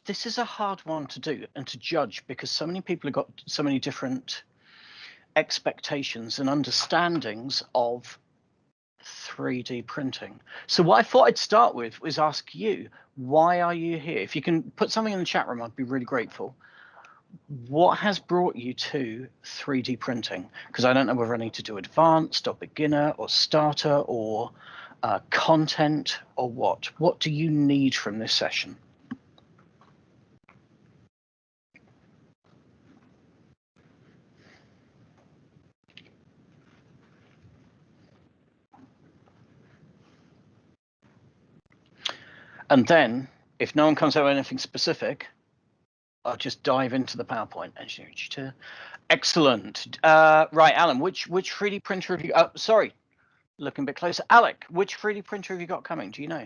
this is a hard one to do and to judge, because so many people have got so many different expectations and understandings of 3D printing. So what I thought I'd start with was ask you, why are you here? If you can put something in the chat room, I'd be really grateful. What has brought you to 3D printing? Because I don't know whether I need to do advanced or beginner or starter or content or what. What do you need from this session? And then, if no one comes out with anything specific, I'll just dive into the PowerPoint. Excellent. Right, Alan, which 3D printer have you? Oh, sorry, looking a bit closer. Alec, which 3D printer have you got coming? Do you know?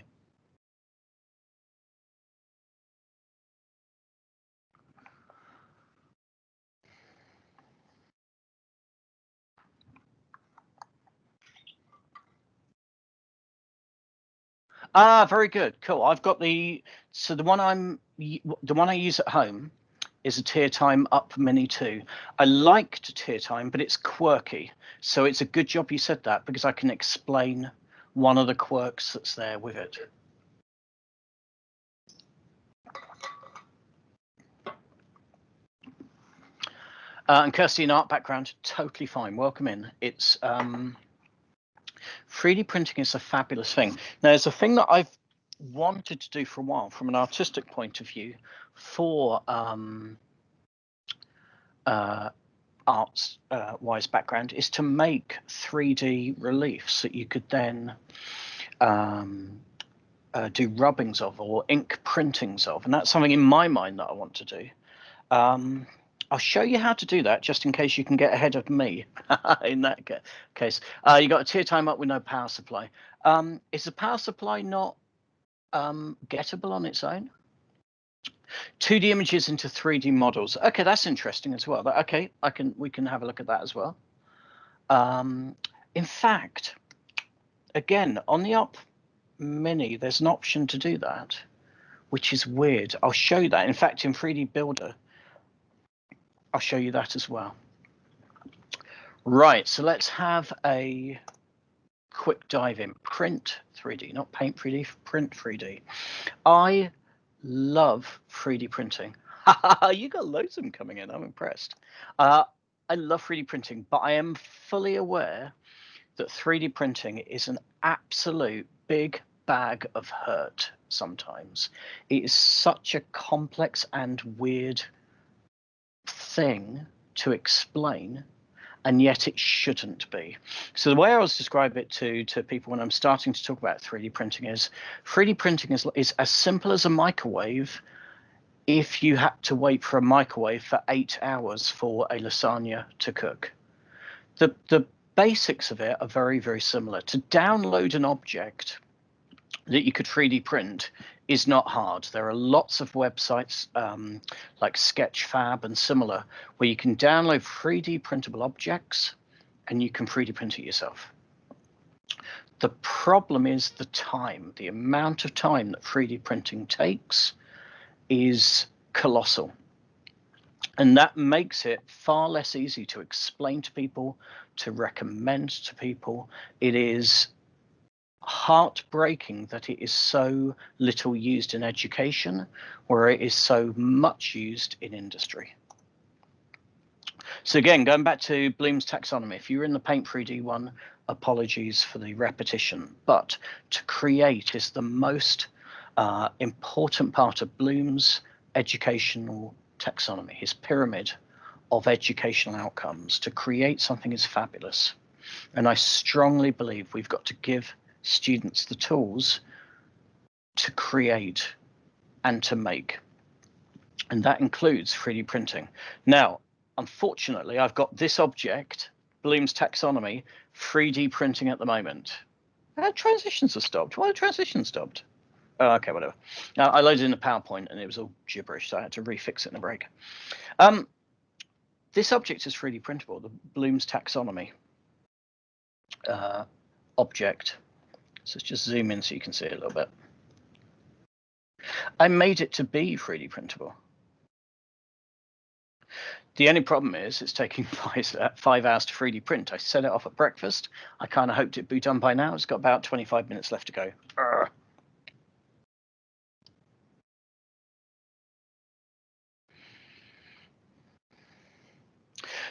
Ah, very good. Cool. I've got the one I use at home is a Tier Time Up Mini 2. I liked Tier Time, but it's quirky. So it's a good job you said that, because I can explain one of the quirks that's there with it. And Kirsty, in art background, totally fine. Welcome in. It's 3D printing is a fabulous thing. Now, there's a thing that I've wanted to do for a while from an artistic point of view for arts wise background, is to make 3D reliefs that you could then do rubbings of or ink printings of, and that's something in my mind that I want to do. I'll show you how to do that, just in case you can get ahead of me. In that case, you got a Tier Time Up with no power supply. Is the power supply not gettable on its own? 2D images into 3D models. Okay, that's interesting as well. But okay, we can have a look at that as well. In fact, again, on the Up Mini, there's an option to do that, which is weird. I'll show you that. In fact, in 3D Builder, I'll show you that as well. Right, so let's have a quick dive in. Print 3D, not Paint 3D, Print 3D. I love 3D printing. You got loads of them coming in. I'm impressed. I love 3D printing, but I am fully aware that 3D printing is an absolute big bag of hurt sometimes. It is such a complex and weird thing to explain, and yet it shouldn't be. So the way I always describe it to people when I'm starting to talk about 3D printing is 3D printing is as simple as a microwave if you had to wait for a microwave for 8 hours for a lasagna to cook. The basics of it are very, very similar. To download an object that you could 3D print is not hard. There are lots of websites like Sketchfab and similar where you can download 3D printable objects and you can 3D print it yourself. The problem is the time. The amount of time that 3D printing takes is colossal. And that makes it far less easy to explain to people, to recommend to people. It is heartbreaking that it is so little used in education, where it is so much used in industry. So again, going back to Bloom's taxonomy, if you're in the Paint 3D one, apologies for the repetition, but to create is the most important part of Bloom's educational taxonomy, his pyramid of educational outcomes. To create something is fabulous. And I strongly believe we've got to give students the tools to create and to make. And that includes 3D printing. Now, unfortunately, I've got this object, Bloom's taxonomy, 3D printing at the moment. Transitions are stopped. Why are transitions stopped? Oh, okay, whatever. I loaded in a PowerPoint and it was all gibberish, so I had to refix it in a break. This object is 3D printable, the Bloom's taxonomy object. So let's just zoom in so you can see it a little bit. I made it to be 3D printable. The only problem is it's taking 5 hours to 3D print. I set it off at breakfast. I kind of hoped it'd be done by now. It's got about 25 minutes left to go. Urgh.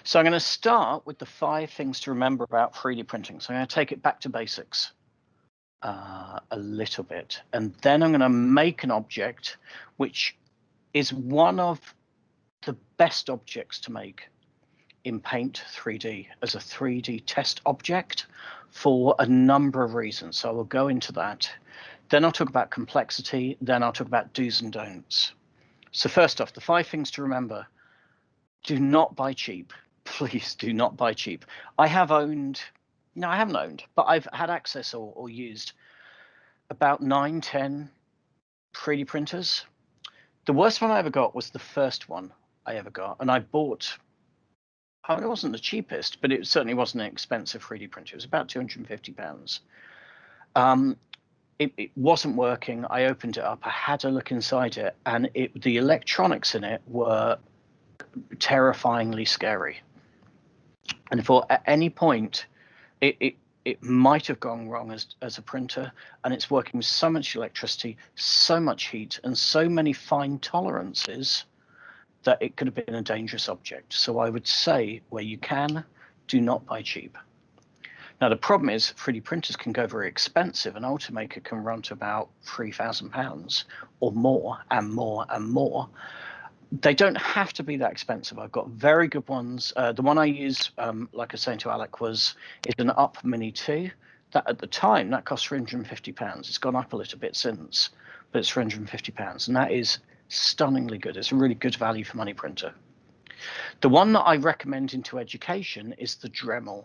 So I'm going to start with the 5 things to remember about 3D printing. So I'm going to take it back to basics a little bit. And then I'm going to make an object which is one of the best objects to make in Paint 3D as a 3D test object for a number of reasons. So I will go into that. Then I'll talk about complexity. Then I'll talk about do's and don'ts. So first off, the 5 things to remember. Do not buy cheap. Please do not buy cheap. I haven't owned, but I've had access or used about 9, 10 3D printers. The worst one I ever got was the first one I ever got, and I bought. It wasn't the cheapest, but it certainly wasn't an expensive 3D printer. It was about £250. It wasn't working. I opened it up. I had a look inside it, and the electronics in it were terrifyingly scary. And for at any point, it might have gone wrong as a printer, and it's working with so much electricity, so much heat, and so many fine tolerances that it could have been a dangerous object. So I would say, where you can, do not buy cheap. Now, the problem is 3D printers can go very expensive. An Ultimaker can run to about £3,000 or more and more and more. They don't have to be that expensive. I've got very good ones. The one I use, like I was saying to Alec, is an Up Mini 2. That at the time, that cost £350. It's gone up a little bit since, but it's £350. And that is stunningly good. It's a really good value for money printer. The one that I recommend into education is the Dremel,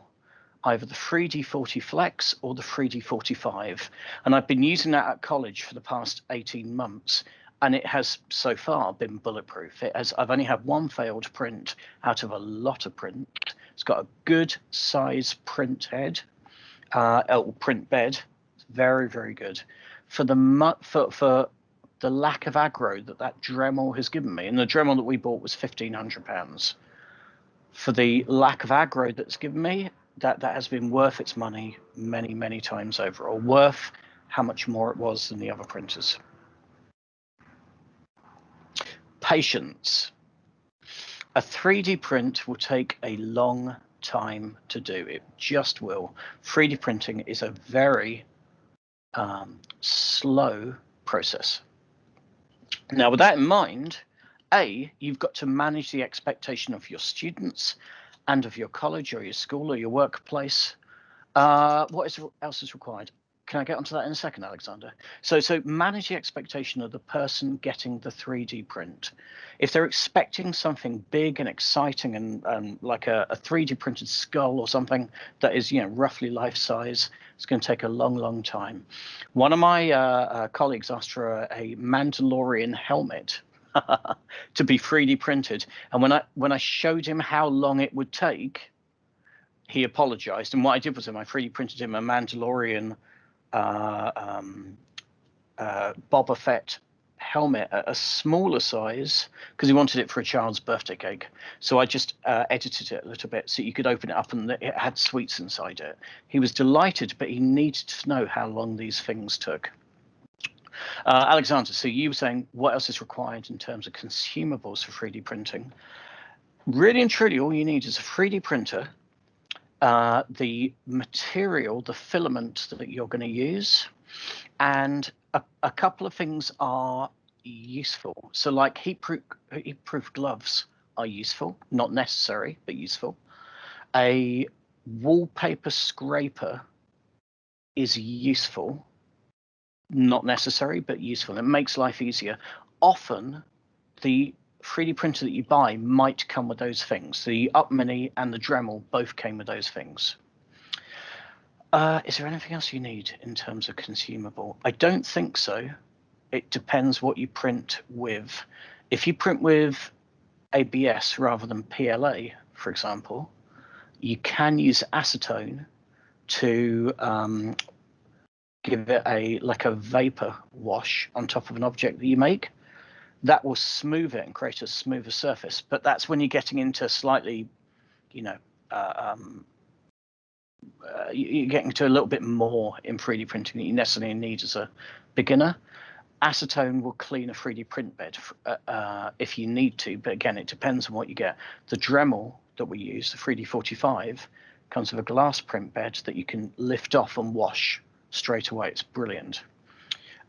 either the 3D40 Flex or the 3D45. And I've been using that at college for the past 18 months. And it has so far been bulletproof. I've only had one failed print out of a lot of print. It's got a good size print head, print bed. It's very, very good. For the lack of aggro that Dremel has given me, and the Dremel that we bought was £1,500. For the lack of aggro that's given me, that has been worth its money many, many times over, or worth how much more it was than the other printers. Patience. A 3D print will take a long time to do. It just will. 3D printing is a very slow process. Now, with that in mind, you've got to manage the expectation of your students and of your college or your school or your workplace. What else is required? Can I get onto that in a second, Alexander? So manage the expectation of the person getting the 3D print. If they're expecting something big and exciting and like a 3D printed skull or something that is roughly life size, it's going to take a long, long time. One of my colleagues asked for a Mandalorian helmet to be 3D printed, and when I showed him how long it would take, he apologized. And what I did was I 3D printed him a Mandalorian Boba Fett helmet at a smaller size because he wanted it for a child's birthday cake. So I just edited it a little bit so you could open it up and it had sweets inside it. He was delighted, but he needed to know how long these things took. Alexander, so you were saying what else is required in terms of consumables for 3D printing? Really and truly, all you need is a 3D printer, the material, the filament that you're going to use, and a couple of things are useful. So like heat-proof gloves are useful, not necessary, but useful. A wallpaper scraper is useful, not necessary, but useful. It makes life easier. Often the 3D printer that you buy might come with those things. The Up Mini and the Dremel both came with those things. Is there anything else you need in terms of consumable? I don't think so. It depends what you print with. If you print with ABS rather than PLA, for example, you can use acetone to give it like a vapor wash on top of an object that you make, that will smooth it and create a smoother surface. But that's when you're getting into slightly, you're getting to a little bit more in 3D printing that you necessarily need as a beginner. Acetone will clean a 3D print bed if you need to, but again, it depends on what you get. The Dremel that we use, the 3D45, comes with a glass print bed that you can lift off and wash straight away. It's brilliant.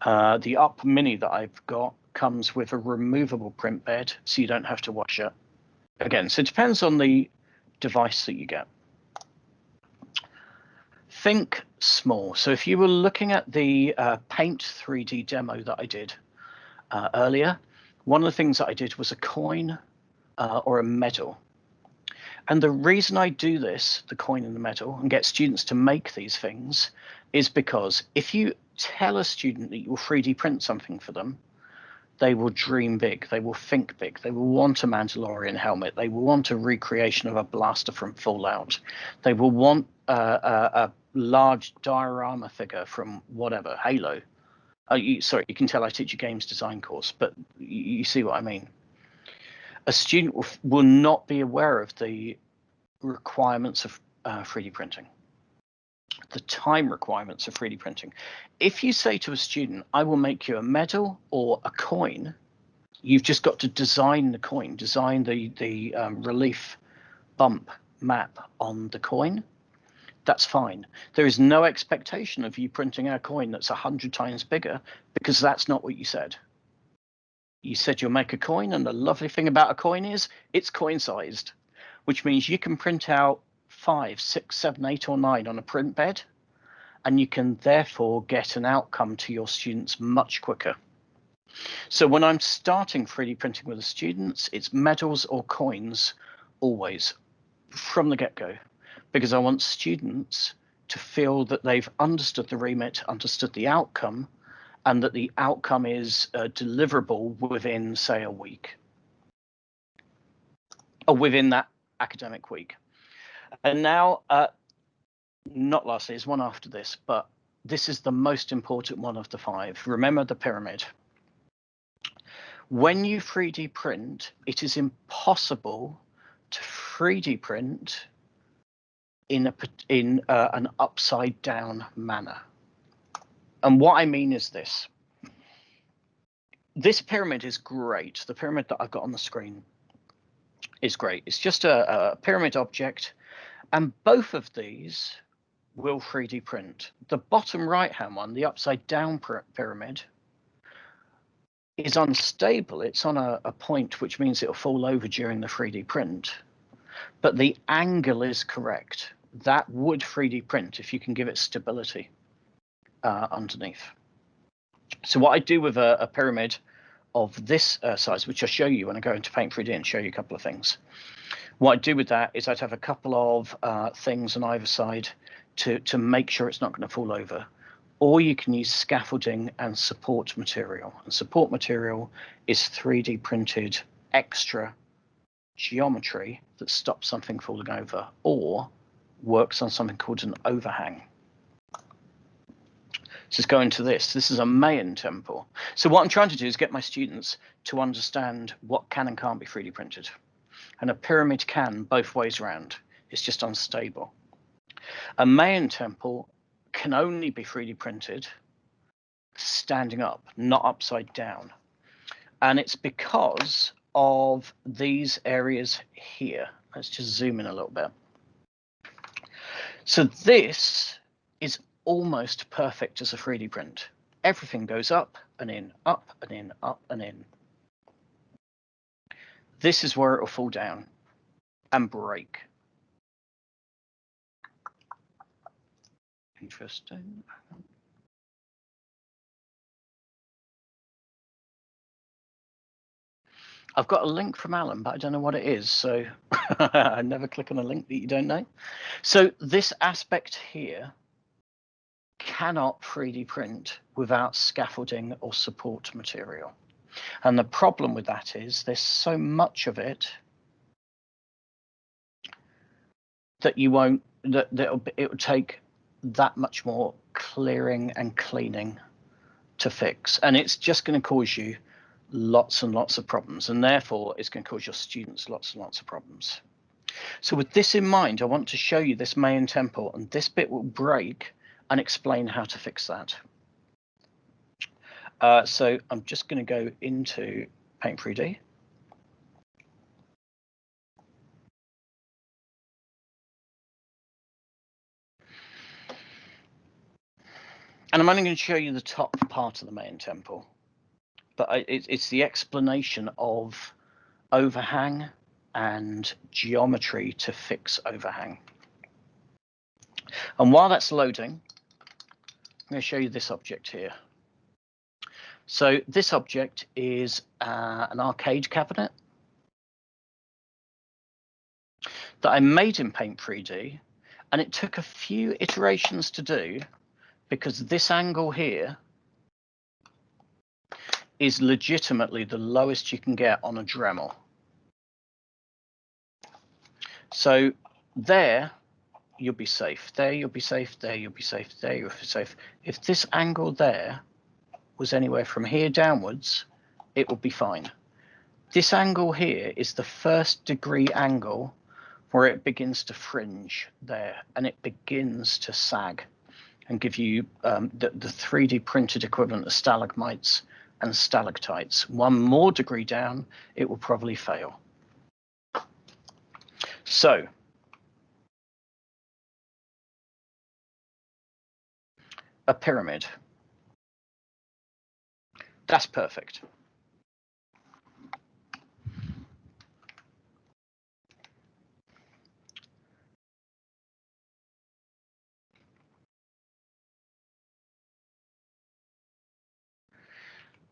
The Up Mini that I've got comes with a removable print bed, so you don't have to wash it. Again, so it depends on the device that you get. Think small. So if you were looking at the Paint 3D demo that I did earlier, one of the things that I did was a coin or a medal. And the reason I do this, the coin and the medal, and get students to make these things, is because if you tell a student that you will 3D print something for them, they will dream big, they will think big, they will want a Mandalorian helmet, they will want a recreation of a blaster from Fallout, they will want a large diorama figure from whatever, Halo. Sorry, you can tell I teach a games design course, but you see what I mean. A student will not be aware of the requirements of 3D printing, the time requirements of 3D printing. If you say to a student, I will make you a medal or a coin, you've just got to design the coin, design the relief bump map on the coin. That's fine. There is no expectation of you printing a coin that's 100 times bigger, because that's not what you said. You said you'll make a coin, and the lovely thing about a coin is it's coin sized, which means you can print out 5, 6, 7, 8, or 9 on a print bed, and you can therefore get an outcome to your students much quicker. So when I'm starting 3D printing with the students, it's medals or coins always from the get-go, because I want students to feel that they've understood the remit, understood the outcome, and that the outcome is deliverable within, say, a week, or within that academic week. And now, not lastly, there's one after this, but this is the most important one of the 5. Remember the pyramid. When you 3D print, it is impossible to 3D print in an upside down manner. And what I mean is this. This pyramid is great. The pyramid that I've got on the screen is great. It's just a pyramid object, and both of these will 3D print. The bottom right-hand one, the upside down pyramid, is unstable. It's on a point, which means it'll fall over during the 3D print. But the angle is correct. That would 3D print if you can give it stability underneath. So what I do with a pyramid of this size, which I'll show you when I go into Paint 3D and show you a couple of things. What I do with that is I'd have a couple of things on either side to make sure it's not going to fall over. Or you can use scaffolding and support material. And support material is 3D printed extra geometry that stops something falling over, or works on something called an overhang. So let's go into this. This is a Mayan temple. So what I'm trying to do is get my students to understand what can and can't be 3D printed. And a pyramid can both ways around. It's just unstable. A Mayan temple can only be 3D printed standing up, not upside down. And it's because of these areas here. Let's just zoom in a little bit. So this is almost perfect as a 3D print. Everything goes up and in, up and in, up and in. This is where it will fall down and break. Interesting. I've got a link from Alan, but I don't know what it is. So I never click on a link that you don't know. So this aspect here cannot 3D print without scaffolding or support material. And the problem with that is there's so much of it that you won't, it will take that much more clearing and cleaning to fix, and it's just going to cause you lots and lots of problems, and therefore it's going to cause your students lots and lots of problems. So with this in mind, I want to show you this main temple, and this bit will break and explain how to fix that. So I'm just going to go into Paint 3D. And I'm only going to show you the top part of the main temple, but it's the explanation of overhang and geometry to fix overhang. And while that's loading, I'm going to show you this object here. So this object is an arcade cabinet that I made in Paint 3D, and it took a few iterations to do because this angle here is legitimately the lowest you can get on a Dremel. So there you'll be safe, there you'll be safe, there you'll be safe, there you'll be safe. If this angle there was anywhere from here downwards, it would be fine. This angle here is the 1st degree angle where it begins to fringe there, and it begins to sag and give you the 3D printed equivalent of stalagmites and stalactites. One more degree down, it will probably fail. So a pyramid, that's perfect.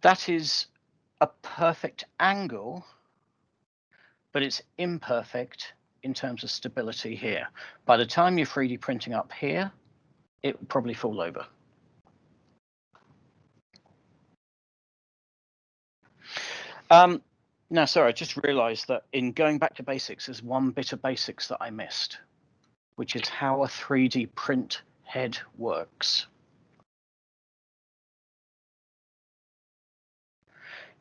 That is a perfect angle, but it's imperfect in terms of stability here. By the time you're 3D printing up here, it will probably fall over. Now, sorry, I just realized that in going back to basics, there's one bit of basics that I missed, which is how a 3D print head works.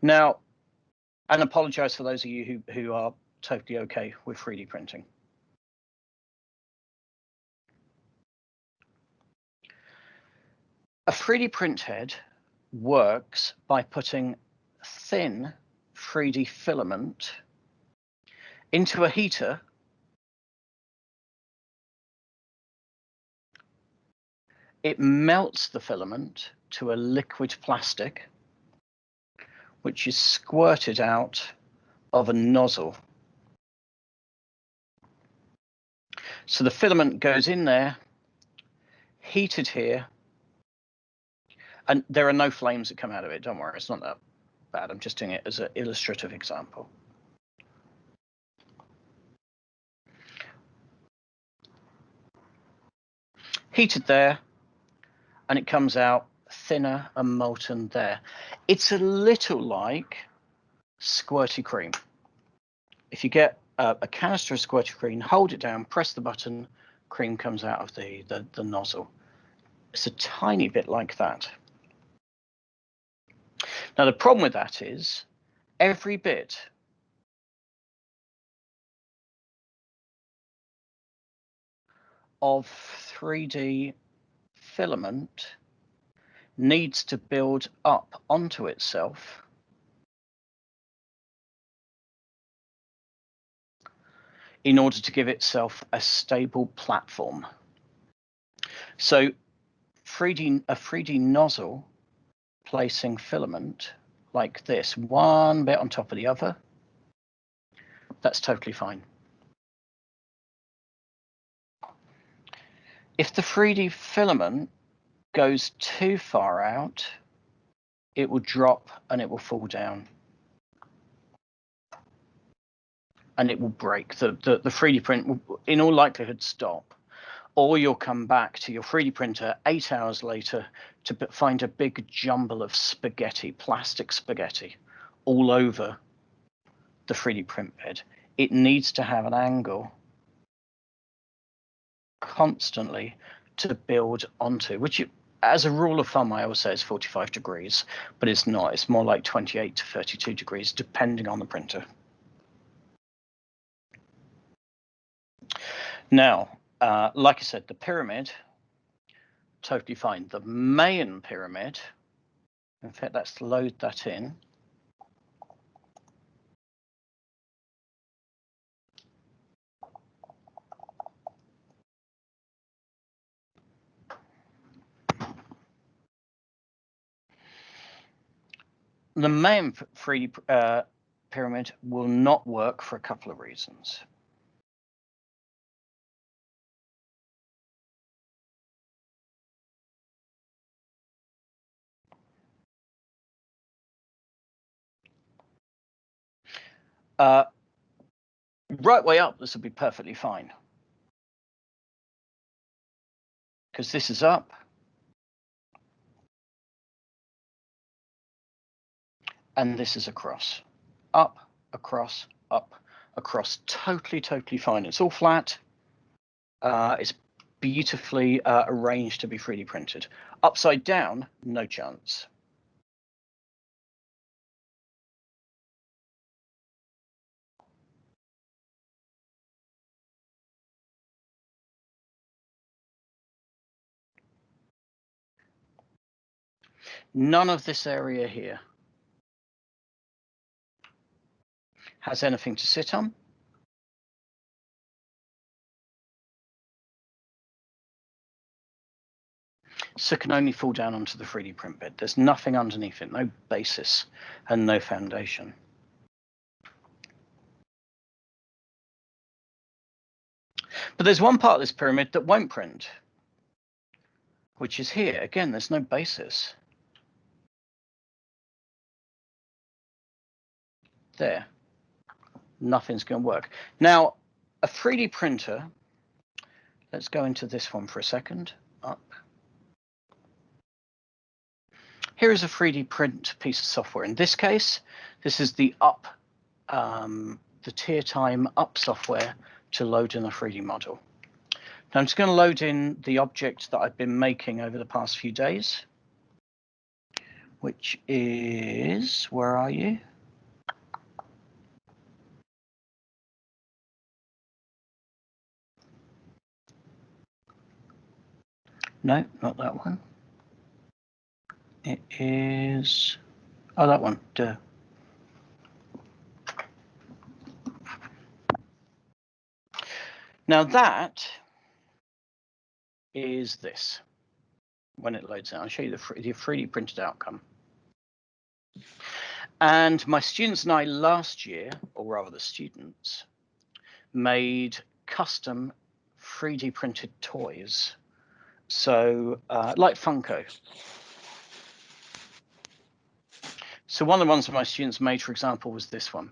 Now, and apologize for those of you who are totally okay with 3D printing. A 3D print head works by putting thin 3D filament into a heater it melts the filament to a liquid plastic, which is squirted out of a nozzle. So the filament goes in there, heated here, and there are no flames that come out of it. Don't worry, it's not that bad. I'm just doing it as an illustrative example. Heated there, and it comes out thinner and molten there. It's a little like squirty cream. If you get a canister of squirty cream, hold it down, press the button, cream comes out of the nozzle. It's a tiny bit like that. Now, the problem with that is every bit of 3D filament needs to build up onto itself in order to give itself a stable platform. So a 3D nozzle placing filament like this, one bit on top of the other, that's totally fine. If the 3D filament goes too far out, it will drop and it will fall down. And it will break. The 3D print will, in all likelihood, stop. Or you'll come back to your 3D printer 8 hours later to find a big jumble of spaghetti, plastic spaghetti, all over the 3D print bed. It needs to have an angle constantly to build onto, which as a rule of thumb, I always say it's 45 degrees, but it's not. It's more like 28 to 32 degrees, depending on the printer. Now, like I said, the pyramid, totally fine. The main pyramid, in fact, let's load that in. The main 3D pyramid will not work for a couple of reasons. Right way up, this will be perfectly fine, because this is up. And this is across. Up, across, up, across. Totally, totally fine. It's all flat. It's beautifully arranged to be 3D printed. Upside down, no chance. None of this area here has anything to sit on. So it can only fall down onto the 3D print bed. There's nothing underneath it, no basis and no foundation. But there's one part of this pyramid that won't print, which is here. Again, there's no basis. There. Nothing's going to work. Now, a 3D printer, let's go into this one for a second. Up. Here is a 3D print piece of software. In this case, this is the tier time up software to load in a 3D model. Now I'm just going to load in the object that I've been making over the past few days, which is, where are you? No, not that one. It is, oh, that one, duh. Now that is this, when it loads out. I'll show you the 3D printed outcome. And my students and I last year, or rather the students, made custom 3D printed toys. So like Funko. So one of the ones that my students made, for example, was this one.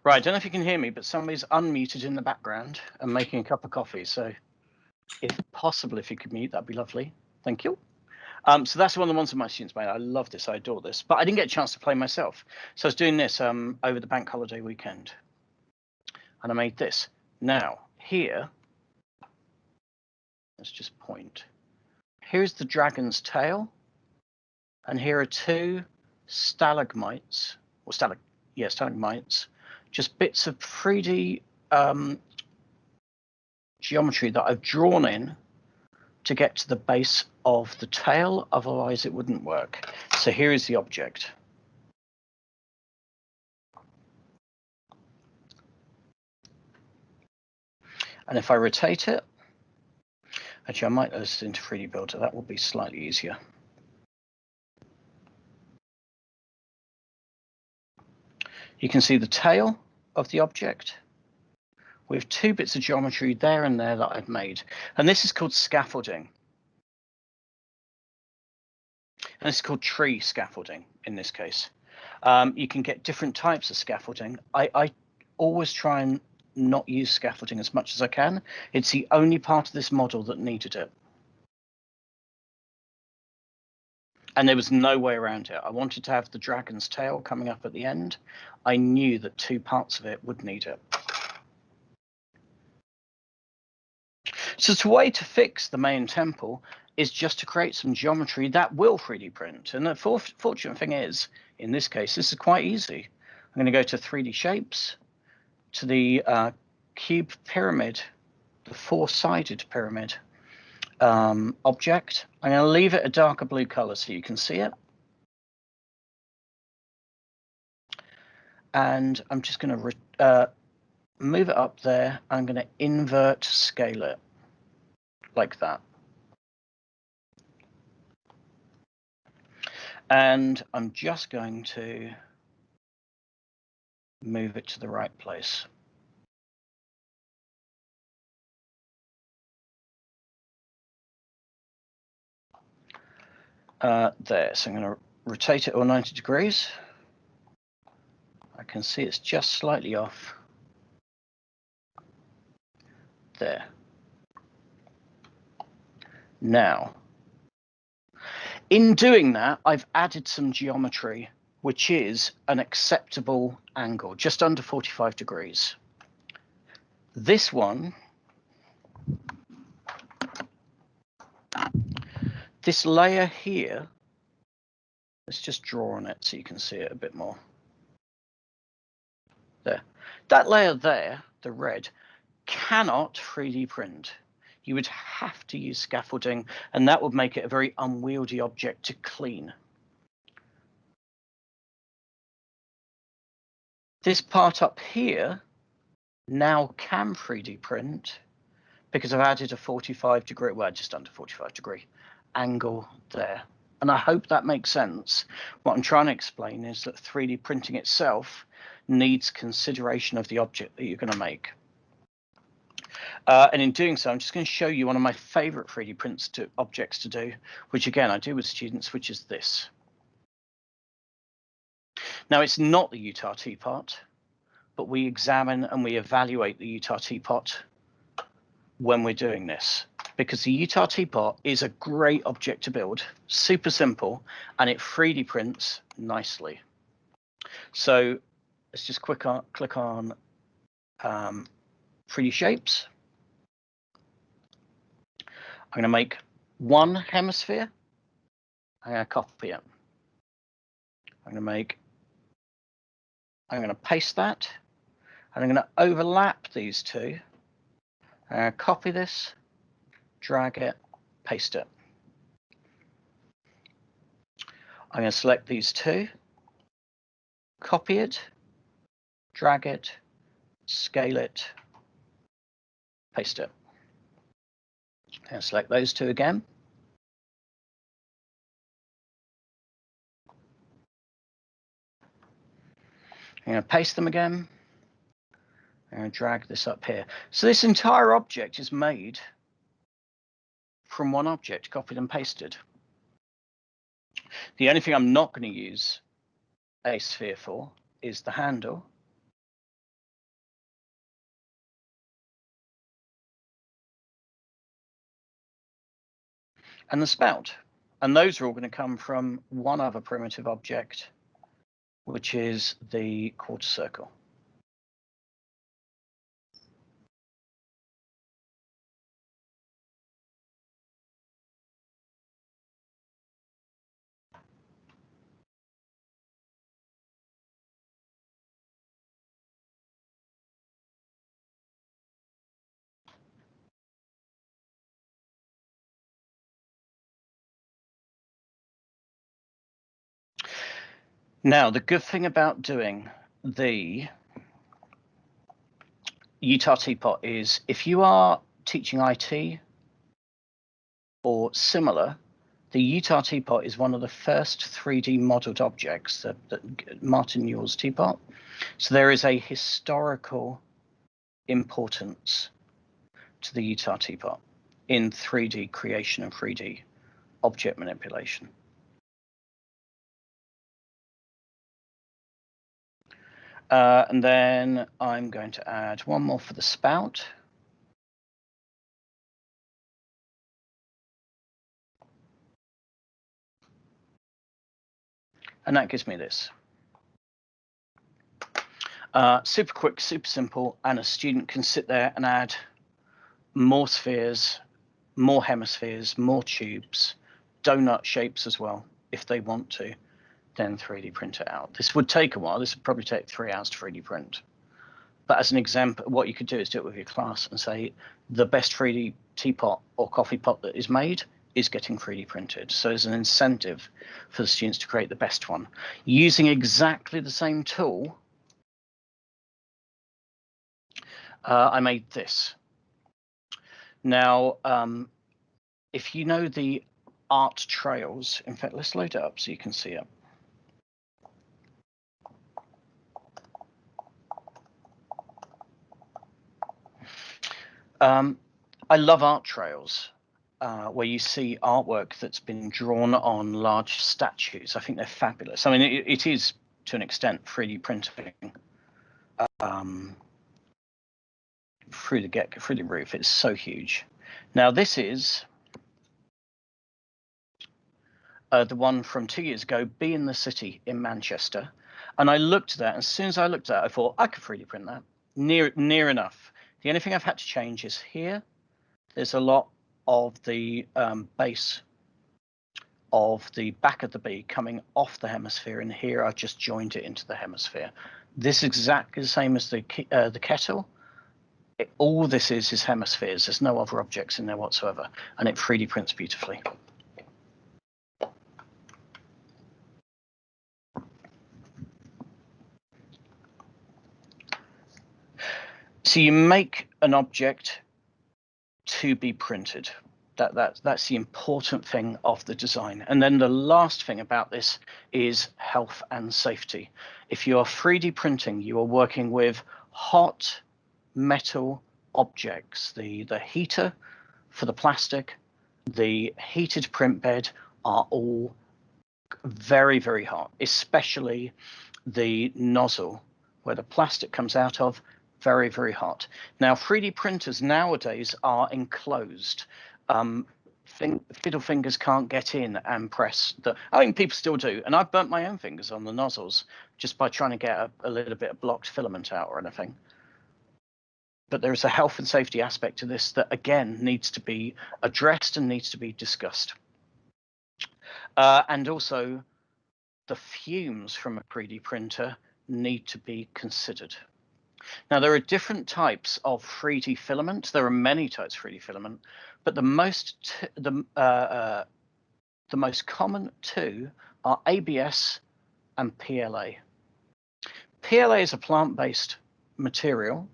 Right, I don't know if you can hear me, but somebody's unmuted in the background and making a cup of coffee. So if possible, if you could mute, that'd be lovely. Thank you. So that's one of the ones that my students made. I love this, I adore this, but I didn't get a chance to play myself. So I was doing this over the bank holiday weekend. And I made this. Now, here, let's just point. Here's the dragon's tail. And here are two stalagmites, or stalagmites, just bits of 3D geometry that I've drawn in to get to the base of the tail, otherwise it wouldn't work. So here is the object. And if I rotate it, actually I might load this into 3D Builder, that will be slightly easier. You can see the tail of the object with two bits of geometry there and there that I've made. And this is called scaffolding. And this is called tree scaffolding in this case. You can get different types of scaffolding. I always try and not use scaffolding as much as I can. It's the only part of this model that needed it. And there was no way around it. I wanted to have the dragon's tail coming up at the end. I knew that 2 parts of it would need it. So the way to fix the main temple is just to create some geometry that will 3D print. And the fortunate thing is, in this case, this is quite easy. I'm going to go to 3D shapes, to the cube pyramid, the 4-sided pyramid object. I'm going to leave it a darker blue color so you can see it. And I'm just going to move it up there. I'm going to invert scale it like that. And I'm just going to move it to the right place. There, so I'm going to rotate it all 90 degrees. I can see it's just slightly off. There. Now, in doing that, I've added some geometry, which is an acceptable angle, just under 45 degrees. This one, this layer here, let's just draw on it so you can see it a bit more. There. That layer there, the red, cannot 3D print. You would have to use scaffolding, and that would make it a very unwieldy object to clean. This part up here now can 3D print because I've added a 45 degree, well, just under 45 degree angle there. And I hope that makes sense. What I'm trying to explain is that 3D printing itself needs consideration of the object that you're going to make. And in doing so, I'm just going to show you one of my favorite 3D prints to objects to do, which again, I do with students, which is this. Now, it's not the Utah teapot, but we examine and we evaluate the Utah teapot when we're doing this, because the Utah teapot is a great object to build, super simple, and it 3D prints nicely. So let's just click on 3D shapes. I'm going to make one hemisphere. I'm going to copy it. I'm going to paste that, and I'm going to overlap these two. I'm going to copy this, drag it, paste it. I'm going to select these two, copy it, drag it, scale it, paste it. And select those two again. I'm going to paste them again. I'm going to drag this up here. So this entire object is made from one object, copied and pasted. The only thing I'm not going to use a sphere for is the handle. And the spout. And those are all going to come from one other primitive object, which is the quarter circle. Now, the good thing about doing the Utah teapot is if you are teaching IT or similar, the Utah teapot is one of the first 3D modeled objects, that Martin Newell's teapot. So there is a historical importance to the Utah teapot in 3D creation and 3D object manipulation. And then I'm going to add one more for the spout. And that gives me this. Super quick, super simple, and a student can sit there and add more spheres, more hemispheres, more tubes, donut shapes as well, if they want to, then 3D print it out. This would take a while. This would probably take 3 hours to 3D print. But as an example, what you could do is do it with your class and say the best 3D teapot or coffee pot that is made is getting 3D printed. So there's an incentive for the students to create the best one. Using exactly the same tool, I made this. Now, if you know the art trails, in fact, let's load it up so you can see it. I love art trails where you see artwork that's been drawn on large statues. I think they're fabulous. I mean, it is to an extent 3D printing through the roof. It's so huge. Now this is the one from 2 years ago, Be in the City in Manchester, and I looked at that. As soon as I looked at it, I thought I could 3D print that. Near enough. The only thing I've had to change is here. There's a lot of the base of the back of the bee coming off the hemisphere, and here I've just joined it into the hemisphere. This is exactly the same as the kettle. All this is hemispheres. There's no other objects in there whatsoever, and it 3D prints beautifully. So you make an object to be printed. That's the important thing of the design. And then the last thing about this is health and safety. If you are 3D printing, you are working with hot metal objects. The heater for the plastic, the heated print bed are all very, very hot, especially the nozzle where the plastic comes out of. Very, very hot. Now, 3D printers nowadays are enclosed. Fiddle fingers can't get in and press the. I think people still do, and I've burnt my own fingers on the nozzles just by trying to get a little bit of blocked filament out or anything. But there is a health and safety aspect to this that, again, needs to be addressed and needs to be discussed. And also, the fumes from a 3D printer need to be considered. Now, there are different types of 3D filament. There are many types of 3D filament, but the most common two are ABS and PLA. PLA is a plant-based material,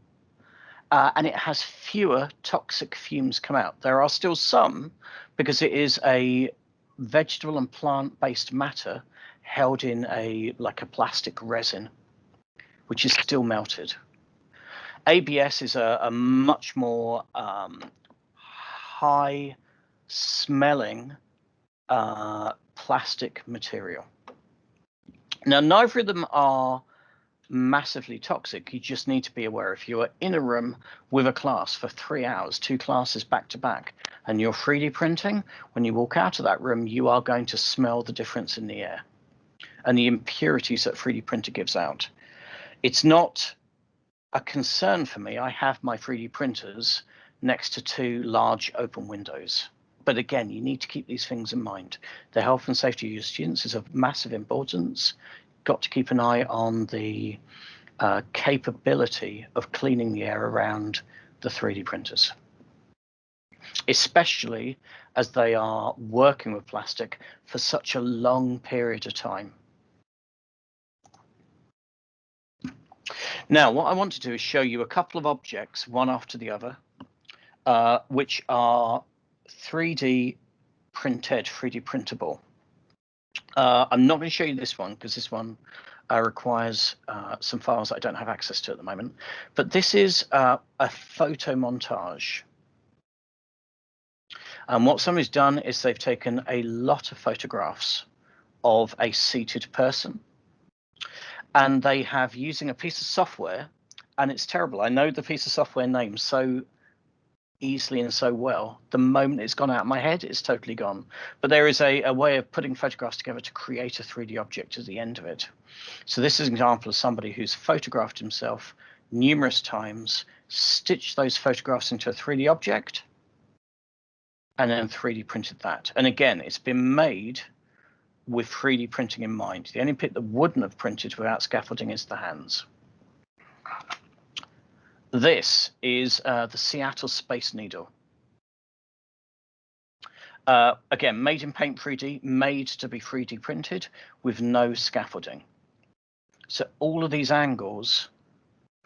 and it has fewer toxic fumes come out. There are still some, because it is a vegetable and plant-based matter held in like a plastic resin, which is still melted. ABS is a much more high smelling plastic material. Now, neither of them are massively toxic. You just need to be aware if you are in a room with a class for 3 hours, 2 classes back to back, and you're 3D printing, when you walk out of that room, you are going to smell the difference in the air and the impurities that 3D printer gives out. It's not a concern for me. I have my 3D printers next to 2 large open windows. But again, you need to keep these things in mind. The health and safety of your students is of massive importance. Got to keep an eye on the capability of cleaning the air around the 3D printers, especially as they are working with plastic for such a long period of time. Now, what I want to do is show you a couple of objects, one after the other, which are 3D printed, 3D printable. I'm not going to show you this one because this one requires some files that I don't have access to at the moment. But this is a photo montage. And what somebody's done is they've taken a lot of photographs of a seated person, and they have, using a piece of software, and it's terrible. I know the piece of software name, so easily and so well. The moment it's gone out of my head, it's totally gone. But there is a way of putting photographs together to create a 3D object at the end of it. So this is an example of somebody who's photographed himself numerous times, stitched those photographs into a 3D object, and then 3D printed that. And again, it's been made with 3D printing in mind. The only bit that wouldn't have printed without scaffolding is the hands. This is the Seattle Space Needle. Again, made in Paint 3D, made to be 3D printed with no scaffolding. So all of these angles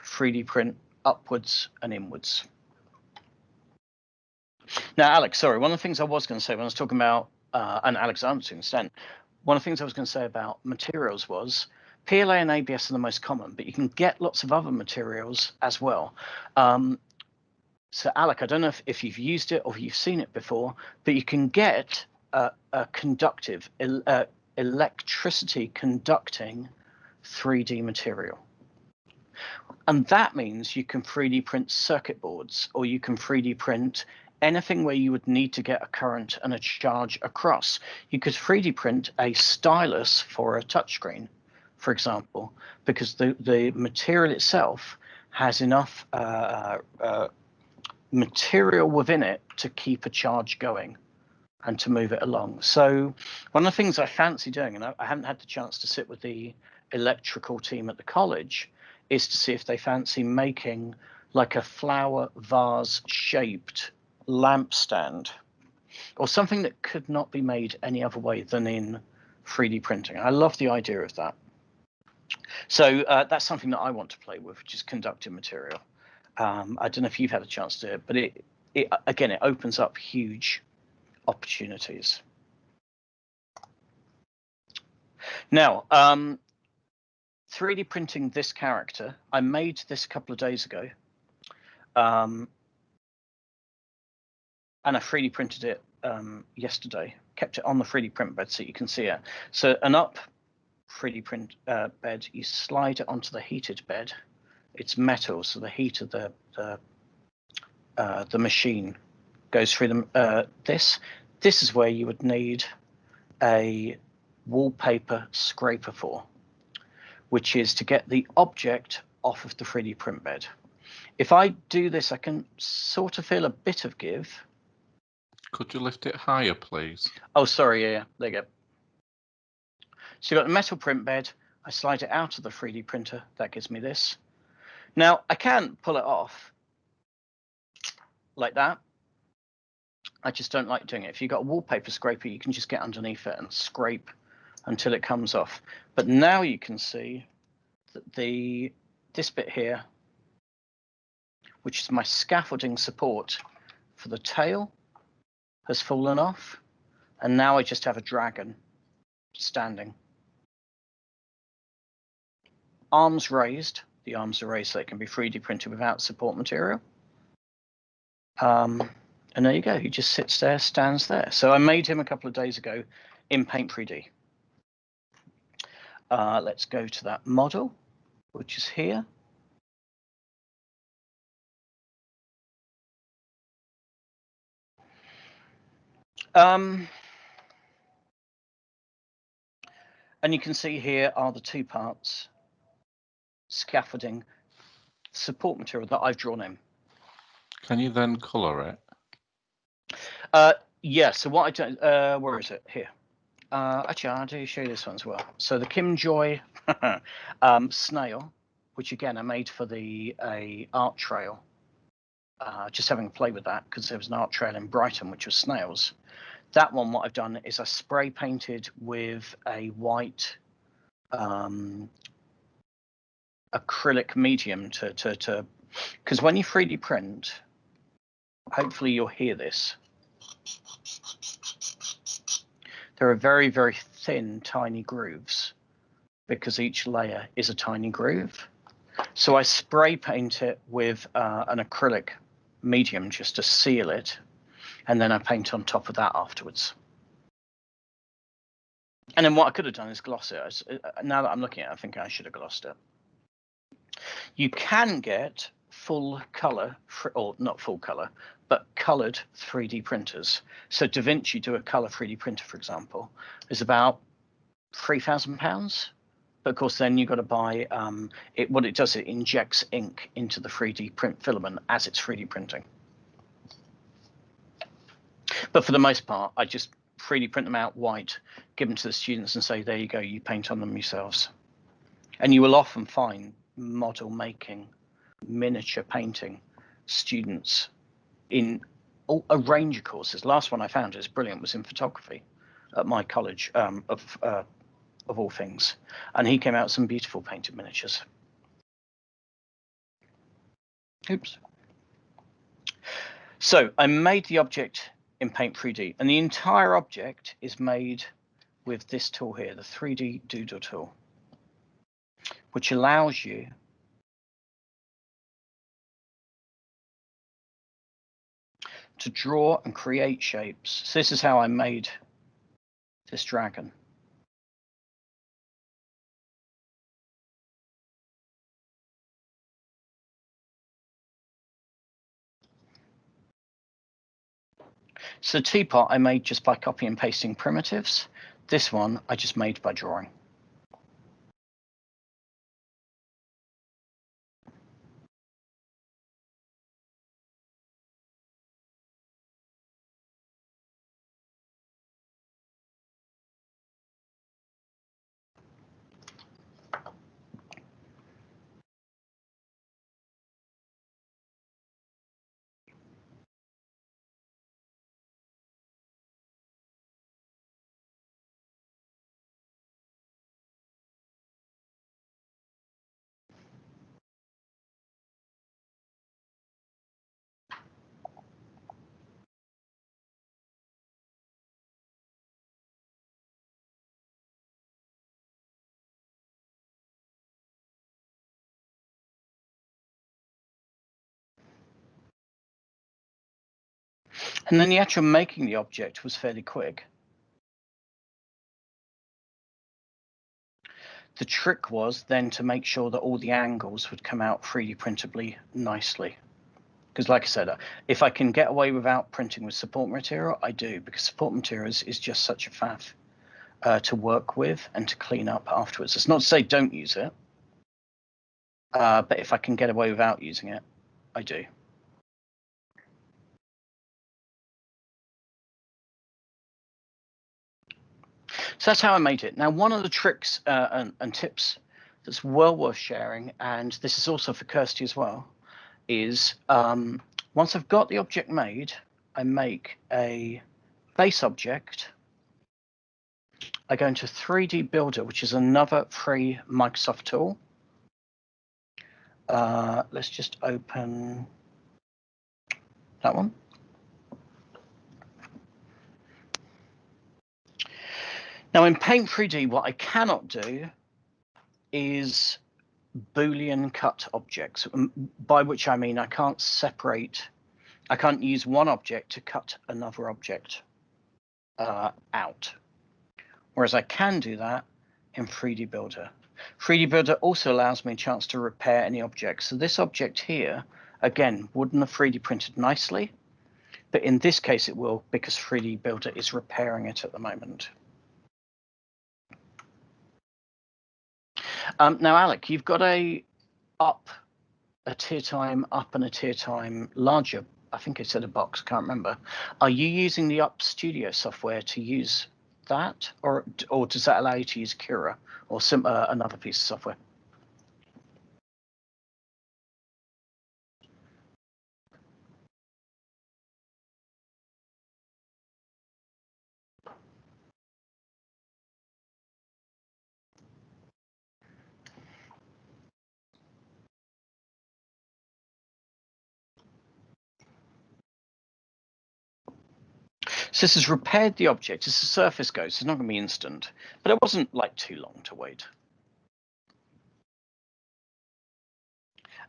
3D print upwards and inwards. Now, Alex, sorry, one of the things I was going to say when I was talking about, and Alexander to an extent, one of the things I was going to say about materials was PLA and ABS are the most common, but you can get lots of other materials as well. So, Alec, I don't know if you've used it or if you've seen it before, but you can get a conductive, electricity conducting 3D material. And that means you can 3D print circuit boards, or you can 3D print anything where you would need to get a current and a charge across. You could 3D print a stylus for a touchscreen, for example, because the material itself has enough material within it to keep a charge going and to move it along. So one of the things I fancy doing, and I haven't had the chance to sit with the electrical team at the college, is to see if they fancy making like a flower vase shaped lampstand or something that could not be made any other way than in 3D printing. I love the idea of that. So that's something that I want to play with, which is conductive material. I don't know if you've had a chance to do it, but it again, it opens up huge opportunities. Now, 3D printing this character, I made this a couple of days ago, and I 3D printed it yesterday. Kept it on the 3D print bed so you can see it. So an up 3D print bed, you slide it onto the heated bed. It's metal, so the heat of the machine goes through them. This is where you would need a wallpaper scraper for, which is to get the object off of the 3D print bed. If I do this, I can sort of feel a bit of give. Could you lift it higher, please? Oh, sorry, yeah, there you go. So you've got the metal print bed. I slide it out of the 3D printer. That gives me this. Now, I can pull it off like that. I just don't like doing it. If you've got a wallpaper scraper, you can just get underneath it and scrape until it comes off. But now you can see that this bit here, which is my scaffolding support for the tail, has fallen off. And now I just have a dragon standing. Arms raised. The arms are raised so they can be 3D printed without support material. And there you go. He just sits there, stands there. So I made him a couple of days ago in Paint 3D. Let's go to that model, which is here. And you can see here are the two parts, scaffolding, support material that I've drawn in. Can you then colour it? Yeah, so what I do, where is it? Here. Actually, I'll do show you this one as well. So the Kim Joy snail, which again I made for the art trail. Just having a play with that because there was an art trail in Brighton which was snails. That one, what I've done is I spray painted with a white acrylic medium to because when you 3D print, hopefully you'll hear this. There are very, very thin, tiny grooves because each layer is a tiny groove. So I spray paint it with an acrylic medium just to seal it, and then I paint on top of that afterwards. And then what I could have done is gloss it. Now that I'm looking at it, I think I should have glossed it. You can get full color, or not full color, but coloured 3D printers. So Da Vinci do a colour 3D printer, for example, is about £3,000. But of course, then you've got to buy it. What it does, it injects ink into the 3D print filament as it's 3D printing. But for the most part, I just 3D print them out white, give them to the students, and say, there you go, you paint on them yourselves. And you will often find model making, miniature painting students in a range of courses. Last one I found is brilliant, was in photography at my college, of all things, and he came out with some beautiful painted miniatures. Oops. So I made the object in Paint 3D, and the entire object is made with this tool here, the 3D Doodle tool, which allows you to draw and create shapes. So this is how I made this dragon. So the teapot I made just by copying and pasting primitives. This one I just made by drawing. And then the actual making the object was fairly quick. The trick was then to make sure that all the angles would come out 3D printably nicely. Because like I said, if I can get away without printing with support material, I do, because support materials is just such a faff to work with and to clean up afterwards. It's not to say don't use it, but if I can get away without using it, I do. So that's how I made it. Now, one of the tricks and tips that's well worth sharing, and this is also for Kirsty as well, is once I've got the object made, I make a base object. I go into 3D Builder, which is another free Microsoft tool. Let's just open that one. Now in Paint 3D, what I cannot do is Boolean cut objects, by which I mean I can't use one object to cut another object out. Whereas I can do that in 3D Builder. 3D Builder also allows me a chance to repair any objects. So this object here, again, wouldn't have 3D printed nicely, but in this case it will, because 3D Builder is repairing it at the moment. Now, Alec, you've got a tier time up and a tier time larger. I think I said a box, can't remember. Are you using the Up Studio software to use that, or does that allow you to use Cura or another piece of software? So this has repaired the object. As the surface goes, it's not going to be instant, but it wasn't like too long to wait.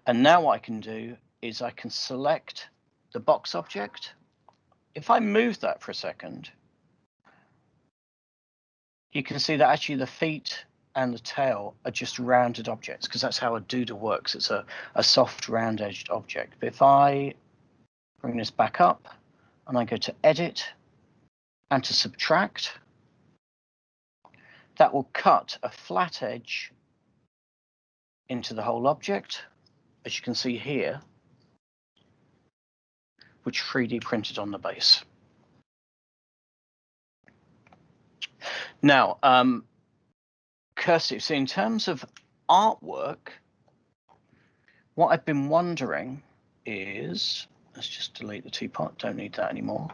And now what I can do is I can select the box object. If I move that for a second, you can see that actually the feet and the tail are just rounded objects, because that's how a doodle works. It's a soft round-edged object. But if I Bring this back up, and I go to Edit and to Subtract. That will cut a flat edge into the whole object, as you can see here, which 3D printed on the base. Now, Kirsty, so in terms of artwork, what I've been wondering is, let's just delete the teapot, don't need that anymore.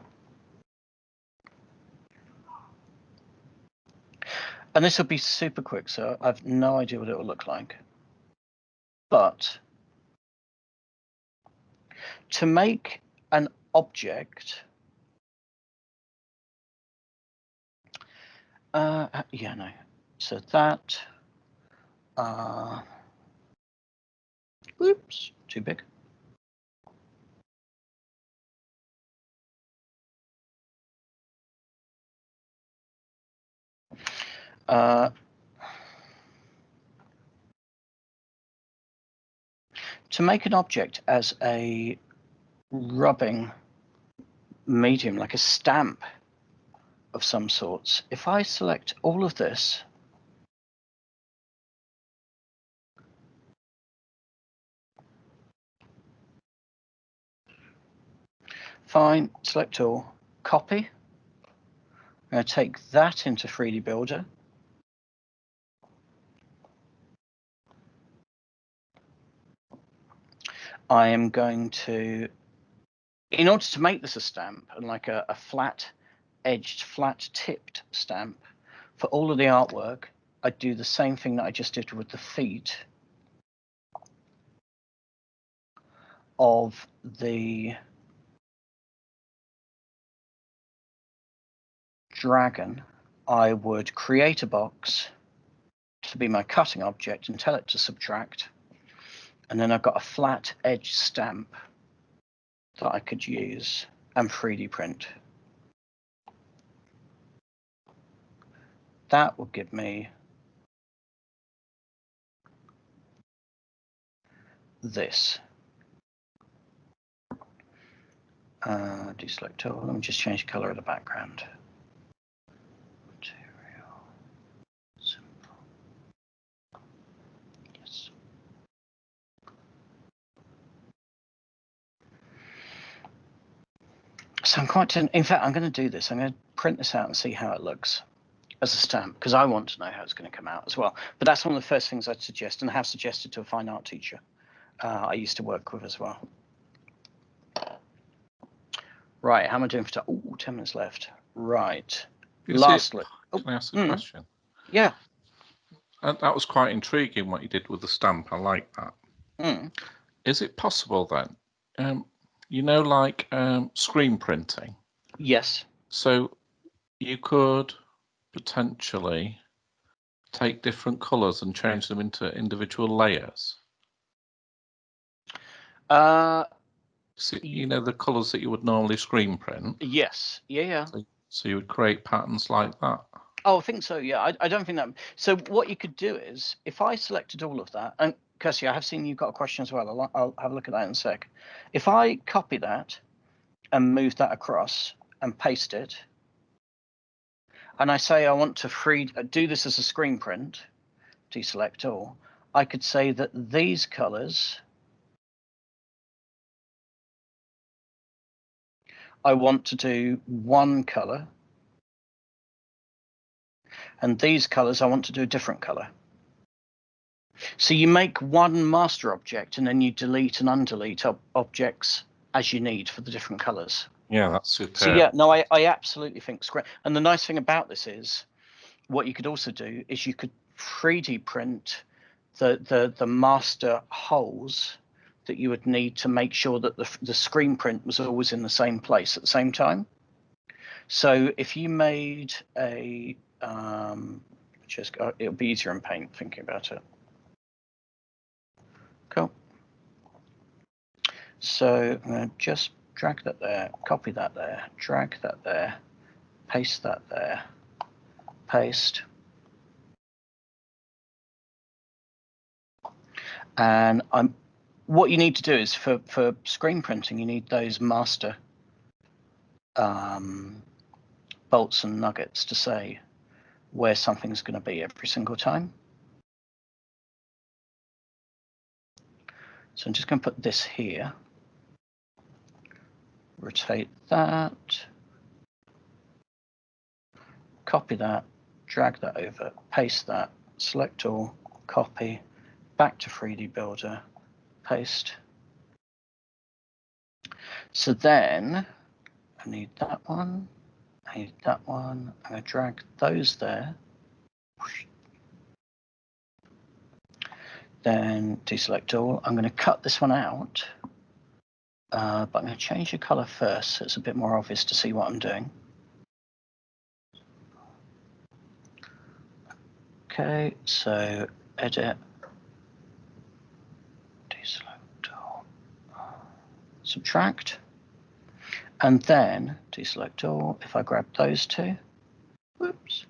And this will be super quick, so I've no idea what it will look like. But to make an object, yeah, no. So that, oops, too big. To make an object as a rubbing medium, like a stamp of some sorts, if I select all of this, fine, select all, copy. I'm going to take that into 3D Builder. I am going to, in order to make this a stamp, and like a flat-edged, flat-tipped stamp, for all of the artwork, I do the same thing that I just did with the feet of the dragon. I would create a box to be my cutting object and tell it to subtract. And then I've got a flat edge stamp that I could use and 3D print. That will give me this. Deselect all. Let me just change the color of the background. Material, simple. Yes. So I'm quite, in fact, I'm going to do this. I'm going to print this out and see how it looks as a stamp, because I want to know how it's going to come out as well. But that's one of the first things I'd suggest, and have suggested to a fine art teacher I used to work with as well. Right, how am I doing for time? Oh, 10 minutes left. Right. Lastly, can I ask a question? Yeah. That was quite intriguing what you did with the stamp. I like that. Is it possible then, you know, like screen printing? Yes. So you could potentially take different colours and change them into individual layers? So, you know, the colours that you would normally screen print? Yes. Yeah. So you would create patterns like that? Oh, I think so, yeah. I don't think that... So what you could do is, if I selected all of that, and Kirsty, I have seen you've got a question as well. I'll have a look at that in a sec. If I copy that and move that across and paste it, and I say I want to do this as a screen print, deselect all, I could say that these colors, I want to do one color, and these colors I want to do a different color. So you make one master object and then you delete and undelete objects as you need for the different colors. Yeah, that's superb. So yeah, no, I absolutely think it's great. And the nice thing about this is, what you could also do is you could 3D print the master holes that you would need to make sure that the screen print was always in the same place at the same time. So if you made a, it'll be easier in Paint thinking about it. Cool. So I'm going to just drag that there, copy that there, drag that there, paste that there, paste. And I'm what you need to do is for screen printing, you need those master bolts and nuggets to say where something's going to be every single time. So I'm just going to put this here, rotate that, copy that, drag that over, paste that, select all, copy, back to 3D Builder, paste. So then I need that one, I need that one, I'm going to drag those there. Then deselect all. I'm going to cut this one out, but I'm going to change the color first so it's a bit more obvious to see what I'm doing. Okay, so edit, deselect all, subtract, and then deselect all. If I grab those two, whoops,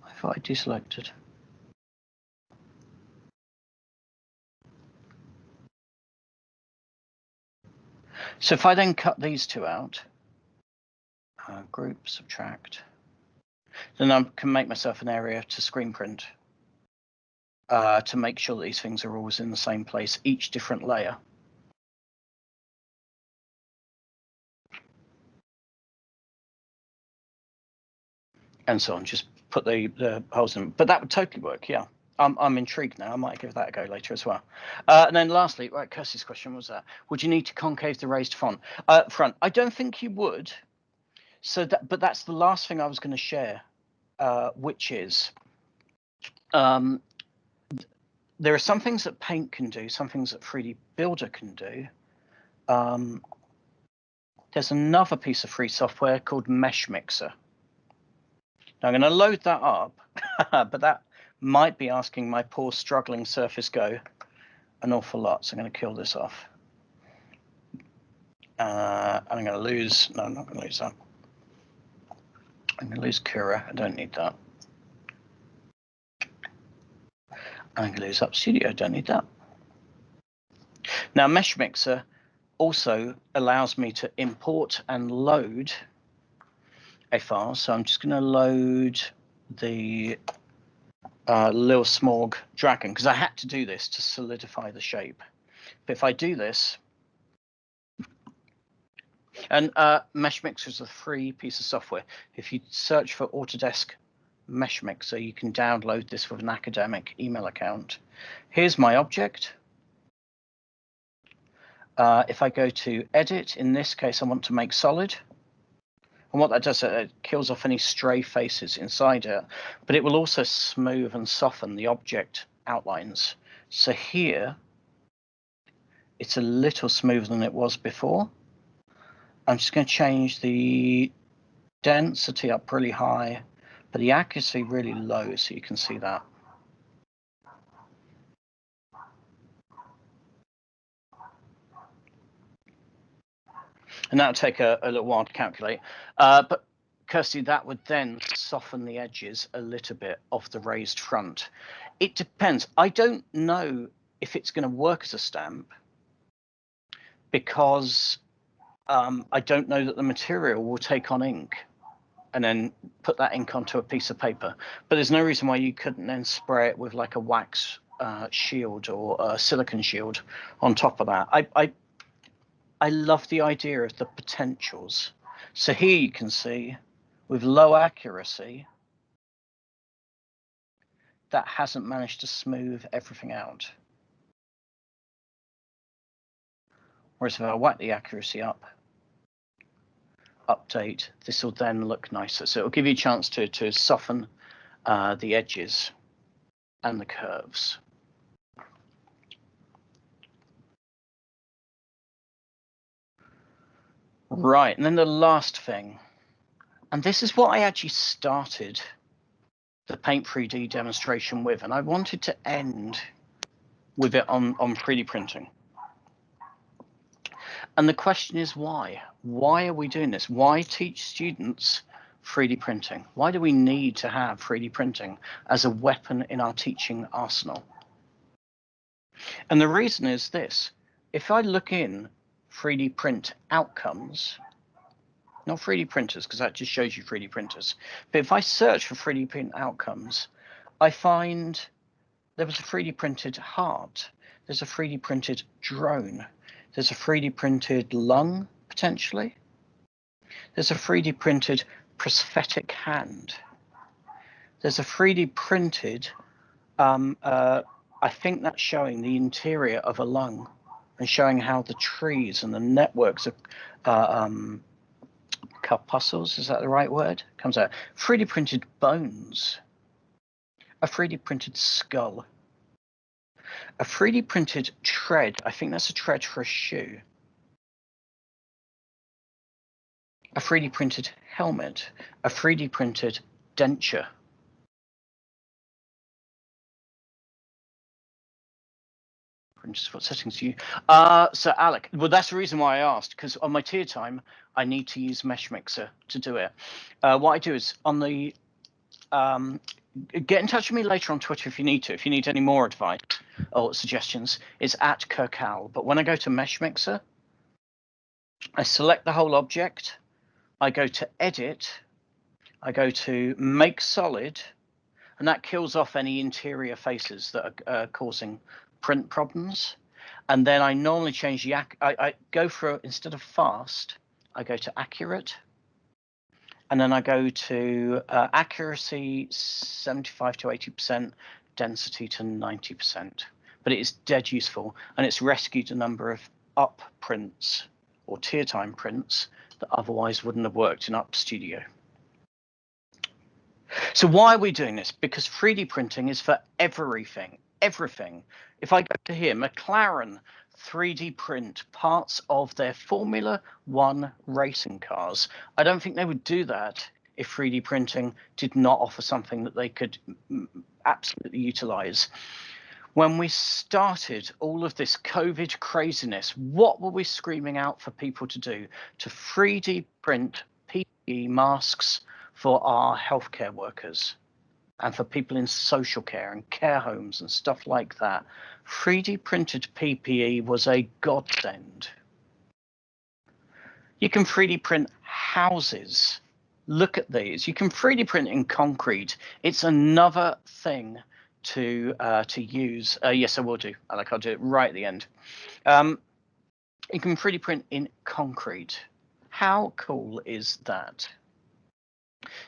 I thought I deselected. So if I then cut these two out, group, subtract, then I can make myself an area to screen print to make sure that these things are always in the same place, each different layer. And so on, just put the holes in. But that would totally work, yeah. I'm intrigued now. I might give that a go later as well. And then lastly, right, Kirsty's question was that, would you need to concave the raised front? I don't think you would. So but that's the last thing I was going to share, which is there are some things that Paint can do, some things that 3D Builder can do. There's another piece of free software called Mesh Mixer. Now I'm going to load that up, but that might be asking my poor struggling Surface Go an awful lot. So I'm going to kill this off. And I'm going to lose, no, I'm not going to lose that. I'm going to lose Cura, I don't need that. I'm going to lose Up Studio, I don't need that. Now Mesh Mixer also allows me to import and load a file. So I'm just going to load the Lil Smorg Dragon, because I had to do this to solidify the shape. But if I do this, and Mesh Mixer is a free piece of software. If you search for Autodesk Mesh Mixer, you can download this with an academic email account. Here's my object. If I go to Edit, in this case, I want to make solid. And what that does, it kills off any stray faces inside it, but it will also smooth and soften the object outlines. So here, it's a little smoother than it was before. I'm just going to change the density up really high, but the accuracy really low, so you can see that. And that'll take a little while to calculate. But Kirsty, that would then soften the edges a little bit of the raised front. It depends. I don't know if it's going to work as a stamp because I don't know that the material will take on ink and then put that ink onto a piece of paper. But there's no reason why you couldn't then spray it with like a wax shield or a silicone shield on top of that. I love the idea of the potentials. So here you can see with low accuracy, that hasn't managed to smooth everything out. Whereas if I whack the accuracy up, update, this will then look nicer. So it'll give you a chance to soften the edges and the curves. Right, and then the last thing, and this is what I actually started the Paint 3D demonstration with, and I wanted to end with it on 3D printing. And the question is why? Why are we doing this? Why teach students 3D printing? Why do we need to have 3D printing as a weapon in our teaching arsenal? And the reason is this. if I look in 3D print outcomes, not 3D printers, because that just shows you 3D printers, but if I search for 3D print outcomes, I find there was a 3D printed heart, there's a 3D printed drone, there's a 3D printed lung, potentially. There's a 3D printed prosthetic hand. There's a 3D printed, I think that's showing the interior of a lung and showing how the trees and the networks of corpuscles, is that the right word? Comes out. 3D printed bones. A 3D printed skull. A 3D printed tread. I think that's a tread for a shoe. A 3D printed helmet. A 3D printed denture. What settings do you? So Alec, well, that's the reason why I asked, because on my tier time, I need to use Mesh Mixer to do it. What I do is on the get in touch with me later on Twitter if you need to. If you need any more advice or suggestions, it's at Kirkal. But when I go to Mesh Mixer, I select the whole object. I go to Edit. I go to Make Solid, and that kills off any interior faces that are causing print problems. And then I normally change the I go for, instead of fast, I go to accurate, and then I go to accuracy 75 to 80%, density to 90%. But it is dead useful, and it's rescued a number of up prints or tier time prints that otherwise wouldn't have worked in Up Studio. So why are we doing this? Because 3D printing is for everything. Everything. If I go to here, McLaren 3D print parts of their Formula One racing cars. I don't think they would do that if 3D printing did not offer something that they could absolutely utilize. When we started all of this COVID craziness, what were we screaming out for people to do? To 3D print PPE masks for our healthcare workers and for people in social care and care homes and stuff like that. 3D printed PPE was a godsend. You can 3D print houses. Look at these. You can 3D print in concrete. It's another thing to use. Yes, I will do. I'll do it right at the end. You can 3D print in concrete. How cool is that?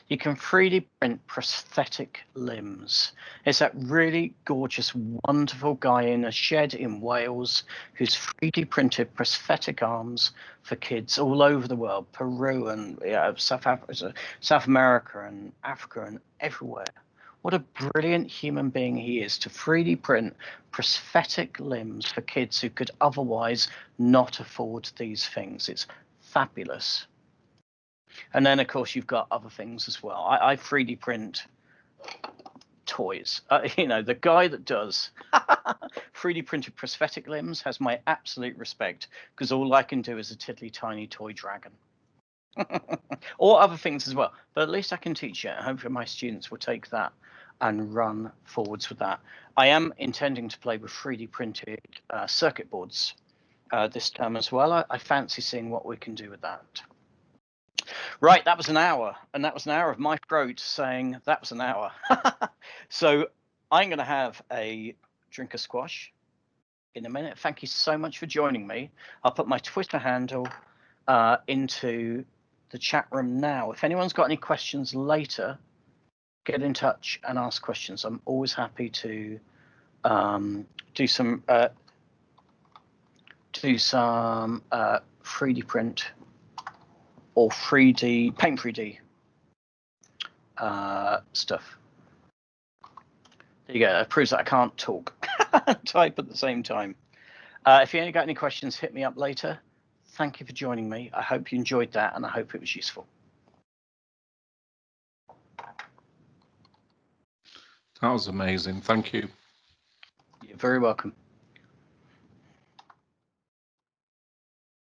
You can 3D print prosthetic limbs. It's that really gorgeous, wonderful guy in a shed in Wales who's 3D printed prosthetic arms for kids all over the world, Peru and South America and Africa and everywhere. What a brilliant human being he is to 3D print prosthetic limbs for kids who could otherwise not afford these things. It's fabulous. And then, of course, you've got other things as well. I 3D print toys. You know, the guy that does 3D printed prosthetic limbs has my absolute respect, because all I can do is a tiddly tiny toy dragon. Or other things as well. But at least I can teach it. Hopefully my students will take that and run forwards with that. I am intending to play with 3D printed circuit boards this term as well. I fancy seeing what we can do with that. Right, that was an hour, and that was an hour of my throat saying that was an hour. So I'm going to have a drink of squash in a minute. Thank you so much for joining me. I'll put my Twitter handle into the chat room now. If anyone's got any questions later, get in touch and ask questions. I'm always happy to do some 3D print or 3D, paint 3D stuff. There you go. That proves that I can't talk and type at the same time. If you only got any questions, hit me up later. Thank you for joining me. I hope you enjoyed that, and I hope it was useful. That was amazing. Thank you. You're very welcome.